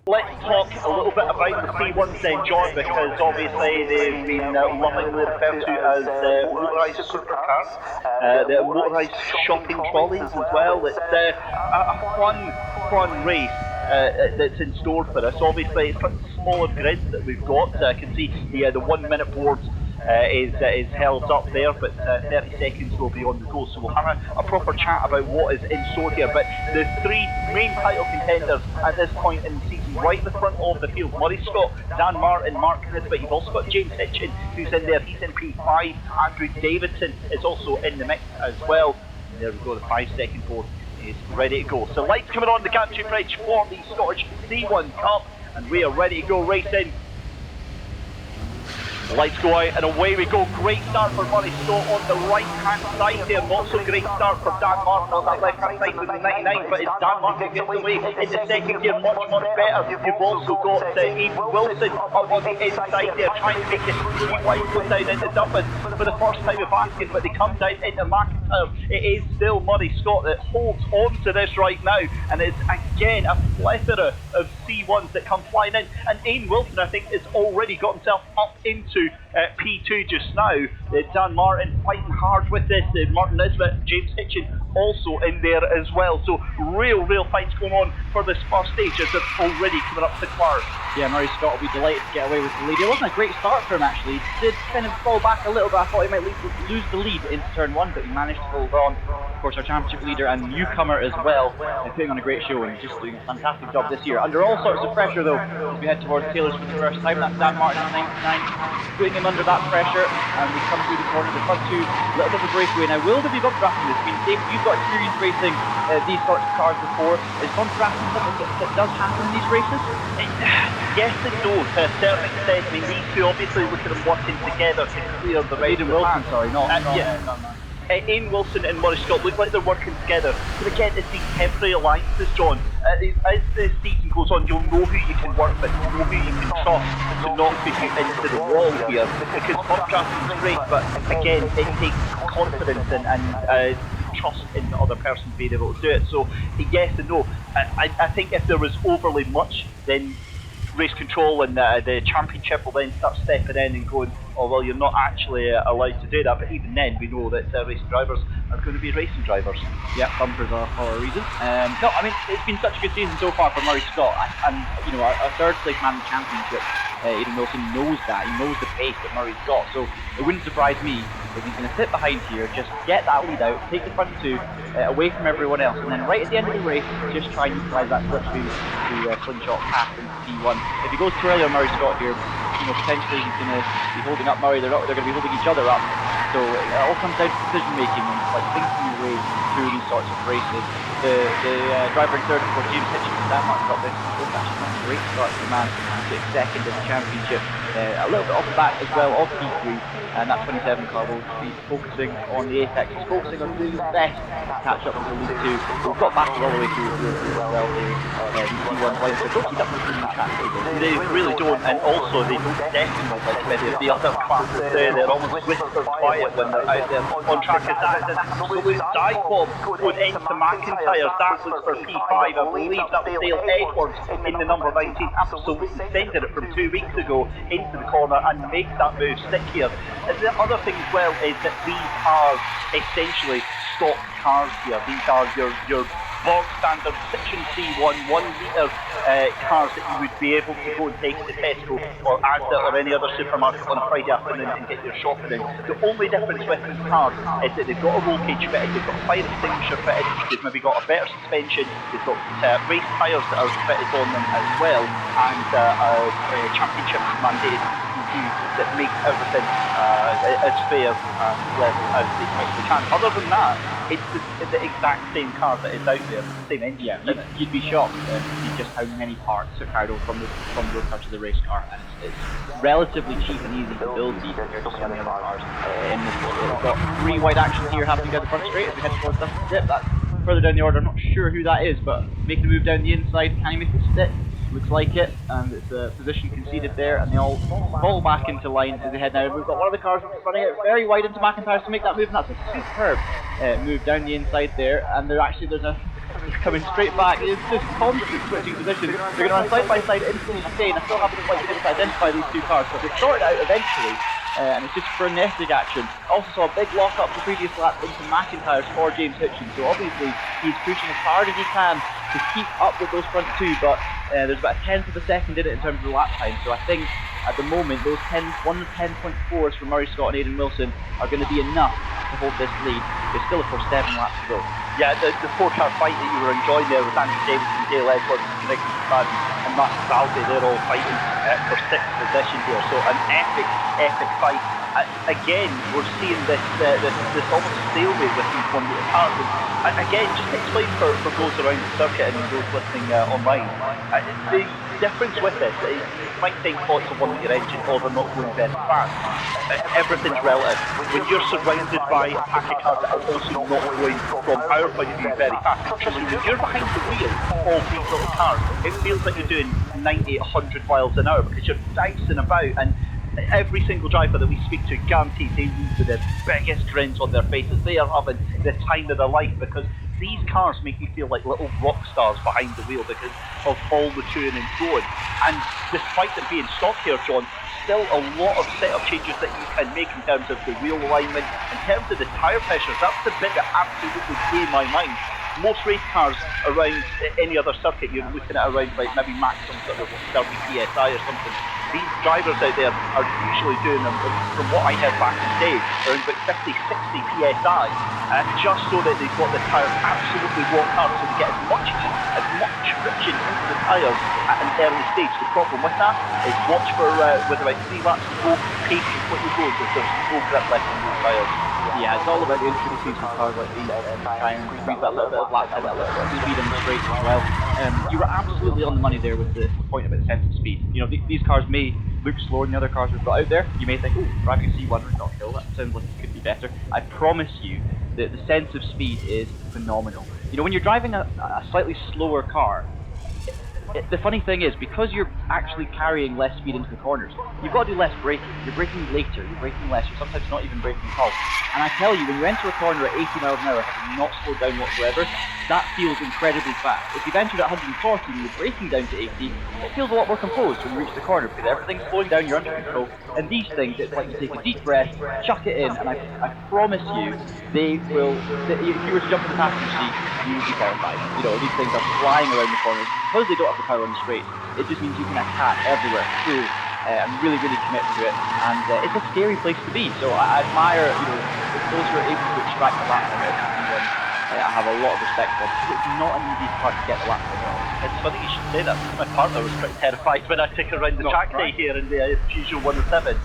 Let's talk a little bit about the C1s then, John, because obviously they've been lovingly referred to as motorised supercars, the motorised shopping trolleys as well. It's a fun race that's in store for us. Obviously, it's a smaller grid that we've got. I can see the 1 minute board is held up there, but 30 seconds will be on the go, so we'll have a proper chat about what is in store here. But the three main title contenders at this point in the season, right in the front of the field: Murray Scott, Dan Martin, Mark Nisbet. You've also got James Hitchin, who's in there, he's in P5. Andrew Davidson is also in the mix as well. And there we go, the 5 second board is ready to go. So lights coming on the Gantry Bridge for the Scottish C1 Cup, and we are ready to go racing. The lights go out and away we go. Great start for Murray Scott on the right hand side here. Not so great start for Dan Martin on that left hand side with the 99, but it's Dan Martin gets away in the second gear much better. You've also got Ian Wilson on the inside there trying to make it White go down into Dublin for the first time of asking, but they come down into McIntyre. It is still Murray Scott that holds on to this right now, and it's again a plethora of C1s that come flying in, and Ian Wilson I think has already got himself up into P2 just now. Dan Martin fighting hard with this, Martin Nisbet, James Hitchin also in there as well. So real fights going on for this first stage as it's already coming up to Clark. Yeah, Murray Scott will be delighted to get away with the lead. It wasn't a great start for him actually. He did kind of fall back a little bit. I thought he might lose the lead into turn 1, but he managed to hold on. Of course, our championship leader and newcomer as well, putting on a great show and just doing a fantastic job this year. Under all sorts of pressure though, as we head towards Taylor's for the first time. That's Dan Martin at 99, putting him under that pressure, and we come through the corner. The front two, a little bit of a breakaway. Now, will there be bump drafting this? I mean, Dave, you've got experience racing these sorts of cars before. Is bump drafting something that does happen in these races? Yes and no, to a certain extent. I mean, these two obviously look at them working together to clear the right. Aidan Wilson, sorry, not Ian Wilson and Murray Scott look like they're working together. But again, it's these temporary alliances, John. As the season goes on, you'll know who you can work with, you'll know who you can trust to not put you into the wall here. Because bump drafting is great, but again, it takes confidence and trust in the other person being able to do it. So yes and no. I think if there was overly much, then race control and the championship will then start stepping in and going, oh well, you're not actually allowed to do that. But even then, we know that racing drivers are going to be racing drivers. Yeah, bumpers are for a reason. No, I mean, it's been such a good season so far for Murray Scott, and you know, our third place man in the championship, Aidan Wilson, knows that. He knows the pace that Murray's got, so it wouldn't surprise me if he's going to sit behind here, just get that lead out, take the front two away from everyone else, and then right at the end of the race, just try and utilise that slipstream to slingshot past into P1. If he goes too early on Murray Scott here, you know, potentially he's going to be holding up Murray. They're going to be holding each other up. So it all comes down to decision making and like thinking your way through these sorts of races. The driver in third for James Hitchin from Denmark got this. It's actually not a great start for the man to get second in the championship. A little bit off the back as well of P3, and that 27 car will be focusing on the Apex. He's focusing on doing his best to catch up with the lead two. We've got back all the way through as well. The P1 players, they don't see that much in the track. They really don't, and also they don't deafen like many of the other classes. They're almost whispered quiet when they're out there on track. As that is an absolute dive bomb going into McIntyre. That was for P5, I believe that was Dale Edwards in the number 19. Absolutely sending it from 2 weeks ago into the corner and makes that move stick here. And the other thing as well is that these are essentially stock cars here. These are your bog standard section C1 1 litre cars that you would be able to go and take to Tesco or Asda or any other supermarket on a Friday afternoon and get your shopping in. The only difference with these cars is that they've got a roll cage fitted, they've got a fire extinguisher fitted, they've maybe got a better suspension, they've got race tyres that are fitted on them as well, and a championship mandated that makes everything as fair and level as they possibly can. Other than that, it's the exact same car that is out there, same engine. Yeah, you'd be shocked to see just how many parts are carried over from road car to the race car, and it's relatively cheap and easy to build these compared to some of the other cars in this sport. We've got 3 wide actions here happening down the front straight as we head towards the dip. That's further down the order. I'm not sure who that is, but making a move down the inside. Can he make it stick? Looks like it, and it's a position conceded there, and they all fall back into line as they head now. We've got one of the cars running out very wide into McIntyre to make that move, and that's a superb move down the inside there. And there's a coming straight back. It's just constant switching positions. They're going to run side by side into the chicane. I still haven't quite been able to identify these two cars, but they've sorted out eventually. And it's just frenetic action. Also saw a big lock up the previous lap into McIntyre's for James Hitchens, so obviously he's pushing as hard as he can to keep up with those front two, but there's about a tenth of a second in it in terms of the lap time, so I think at the moment those 10.4s from Murray Scott and Aidan Wilson are going to be enough to hold this lead. There's still, of course, 7 laps to go. Yeah, the 4-car fight that you were enjoying there with Andy Davidson, Dale Edwards, Nick Van and Matt Valdi, they're all fighting for 6th position here, so an epic fight. Again, we're seeing this almost stalemate with these 1 metre cars. And again, just to explain for those around the circuit and those listening online, the difference with this is you might think, oh, it's a 1 metre engine, or they're not going very fast. Everything's relative. When you're surrounded by a pack of cars that are also not going, from our point of view, very fast, trust me, when you're behind the wheel of these little cars, it feels like you're doing 90, 100 miles an hour because you're dicing about, and every single driver that we speak to guarantees they leave with the biggest grins on their faces. They are having the time of their life because these cars make you feel like little rock stars behind the wheel because of all the toing and throwing. And despite it being stock here, John, still a lot of setup changes that you can make in terms of the wheel alignment, in terms of the tyre pressures. That's the bit that absolutely blew my mind. Most race cars around any other circuit, you're looking at around like maybe maximum sort of 30 psi or something. These drivers out there are usually doing them, from what I heard back in the day, around about 50, 60 psi, just so that they've got the tyres absolutely warmed hard, so they get as much heat, as much friction into the tyres at an early stage. The problem with that is watch for, with about 3 laps to go, pace completely goes if there's no grip left in those tyres. Yeah, it's all about introducing some cars like these and trying to squeeze that little bit of lap time, that little bit of speed in the straight as well. You were absolutely on the money there with the point about the sense of speed. You know, these cars may look slower than the other cars we've got out there. You may think, oh, driving a C1 or Knockhill, that sounds like it could be better. I promise you that the sense of speed is phenomenal. You know, when you're driving a slightly slower car, the funny thing is, because you're actually carrying less speed into the corners, you've got to do less braking. You're braking later, you're braking less, you're sometimes not even braking at all. And I tell you, when you enter a corner at 80 miles an hour, having not slowed down whatsoever, that feels incredibly fast. If you've entered at 140 and you're braking down to 80, it feels a lot more composed when you reach the corner, because everything's slowing down, you're under control. And these things, it's like you take a deep breath, chuck it in, and I promise you, they will, if you were to jump in the passenger seat, you would be terrified. You know, these things are flying around the corners. Because they don't have the power on the straight, it just means you can attack everywhere through and really commit to it. And it's a scary place to be. So I admire, you know, those who are able to extract the lap from it. And I have a lot of respect for it, because it's not an easy part to get the lap from it. It's funny you should say that. My partner was pretty terrified when I took her around the track day here in the Peugeot 107.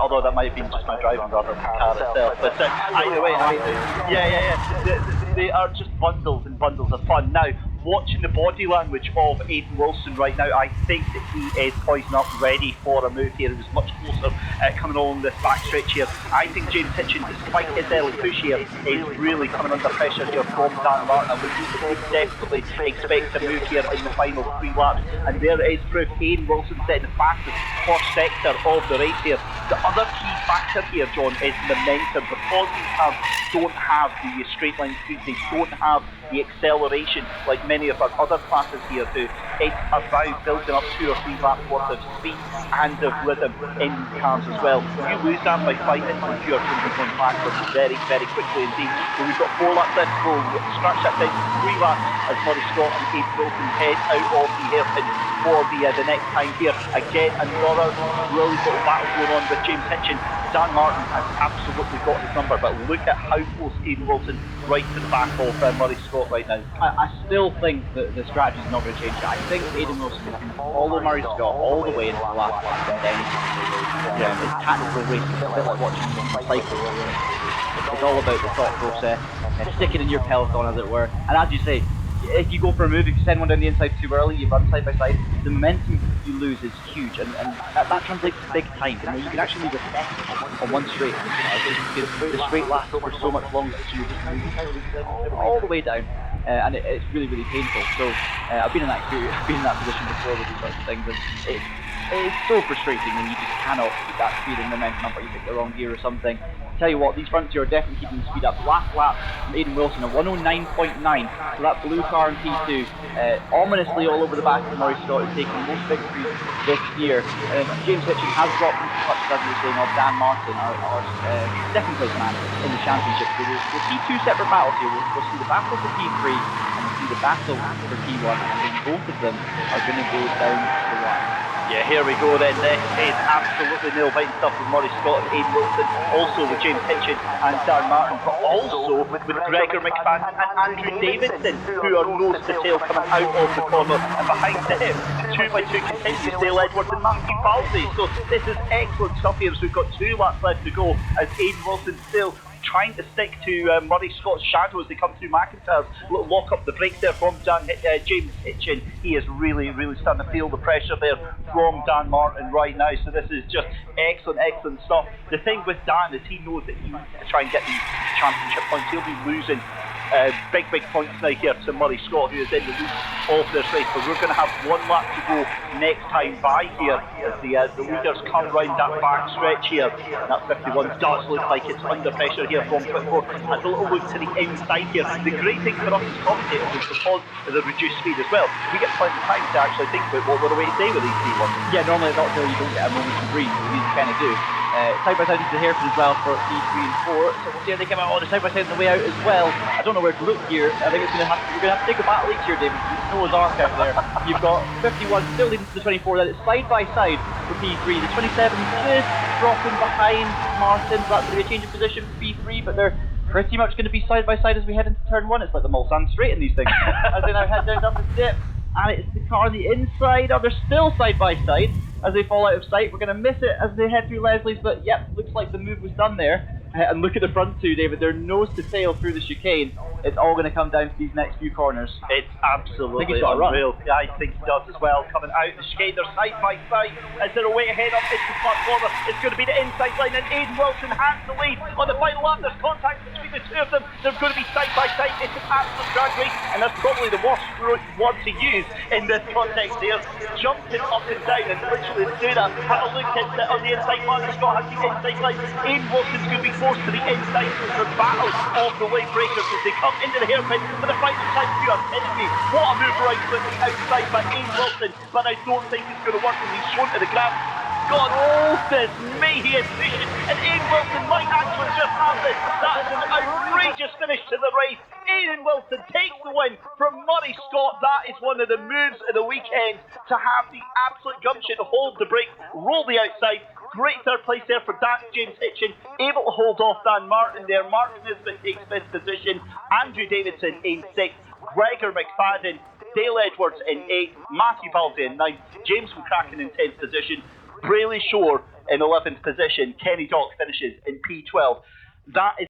Although that might have been just my driving rather than the car itself. But either way, I mean, they are just bundles and bundles of fun. Now, watching the body language of Aidan Wilson right now, I think that he is poised up, ready for a move here. He was much closer coming along this backstretch here. I think James Hitchens, despite his early push here, is really coming under pressure here from Dan Martin. We definitely expect a move here in the final 3 laps. And there is proof. Aidan Wilson setting the fastest first sector of the race here. The other key factor here, John, is momentum. Because these cars don't have the straight line speed, they don't have the acceleration like many of our other classes here do. It's about building up 2 or 3 laps worth of speed and of rhythm in these cars as well. You lose that by fighting, you are going to be going backwards very, very quickly indeed. So we've got 4 laps left to go. We'll scratch that down to 3 laps as Murray Scott and Aidan Wilson head out of the hairpin for the next time here. Again, another brilliant little battle going on with James Hitchens. Dan Martin has absolutely got his number, but look at how close Aidan Wilson right to the back of Murray Scott right now. I still think that the strategy is not going to change. I think Aidan Wilson can follow Murray Scott all the way into the last lap, and then it's tactical racing. It's a bit like watching cycling. It's all about the thought process, sticking in your peloton, as it were. And as you say, if you go for a move, if you send one down the inside too early, you run side by side, the momentum you lose is huge, and that translates to big time. You know, you can actually leave a second on one straight, because the straight lasts for so much longer, so you're just moving all the way down, and it's really, really painful. So I've been in that position before with these sorts of things, and it's so frustrating when you just cannot keep that speed and momentum up, or you pick the wrong gear or something. tell you what, these front two are definitely keeping the speed up. Last lap from Aidan Wilson, a 109.9. So that blue car in P2, ominously all over the back of Murray Scott, is taking most victories this year. James Hitchin has dropped into touch, as we were saying, of Dan Martin, our second place man in the championship. So we'll see two separate battles here. We'll see the battle for P3 and we'll see the battle for P1, and I think both of them are going to go down the line. Yeah, here we go then. This is absolutely nail-biting stuff with Murray Scott and Aidan Wilson, also with James Hitchin and Dan Martin, but also with Gregor McFadden and Andrew Davidson, who are nose to tail coming out of the corner, and behind them, 2x2 continues, Dale Edwards and Matthew Baldy. So this is excellent stuff here, so we've got 2 laps left to go, as Aidan Wilson still trying to stick to Murray Scott's shadow as they come through McIntyre's. Little lock up the brakes there from James Hitchin. He is really starting to feel the pressure there from Dan Martin right now. So this is just excellent stuff. The thing with Dan is he knows that he needs to try and get these championship points. He'll be losing big points now here to Murray Scott, who is in the lead of this race. But we're going to have 1 lap to go next time by here as the leaders come round that back stretch here. And that 51 does look like it's under pressure here from 24. As a little look to the inside here. The great thing for us as commentators is because of the reduced speed as well, we get plenty of time to actually think about what we're away to say with these P1s. Yeah, normally at Knockhill you don't get a moment to breathe, so these kind of do. Side by side into the hairpin as well for P3 and 4. So we'll see how they come out on the side by side on the way out as well. I don't know where to look here. I think we're going to have to take a battle each here, David. Noah's Ark out there. You've got 51 still leading to the 24. Then it's side by side for P3. The 27 just dropping behind Martin. So that's going to be a change of position for P3, but they're pretty much going to be side by side as we head into turn 1. It's like the Mulsanne straight in these things. As they now head down up the dip. And it's the car on the inside. Oh, they're still side by side as they fall out of sight. We're going to miss it as they head through Leslie's, but yep, looks like the move was done there. And look at the front two, David. They're nose to tail through the chicane. It's all going to come down to these next few corners. It's absolutely I think he's got a run. Yeah, I think he does as well. Coming out the chicane, they're side by side as they're away ahead up into the front corner. It's going to be the inside line, and Aidan Wilson has the lead on the final lap. There's contact between the two of them. They're going to be side by side. It's an absolute drag race, and that's probably the worst word to use in this context here. Jumping up and down and literally do that. Have a look at on the inside. Martin Scott has the inside line. Aidan Wilson's going to be forced to the inside for the battle of the late breakers as they come into the hairpin for the final time. You are kidding me. What a move right from the outside by Aidan Wilson, but I don't think it's going to work as he's shown to the ground. God, this me, he is pushing, and Aidan Wilson might actually just have this. That is an outrageous finish to the race. Aidan Wilson takes the win from Murray Scott. That is one of the moves of the weekend, to have the absolute gumption to hold the brake, roll the outside. Great third place there for James Hitchin, able to hold off Dan Martin there. Martin Nisbet takes 5th position, Andrew Davidson in 6th, Gregor McFadden, Dale Edwards in 8th, Matthew Baldy in 9th, James McCracken in 10th position, Brayley Shore in 11th position, Kenny Dock finishes in P12. That is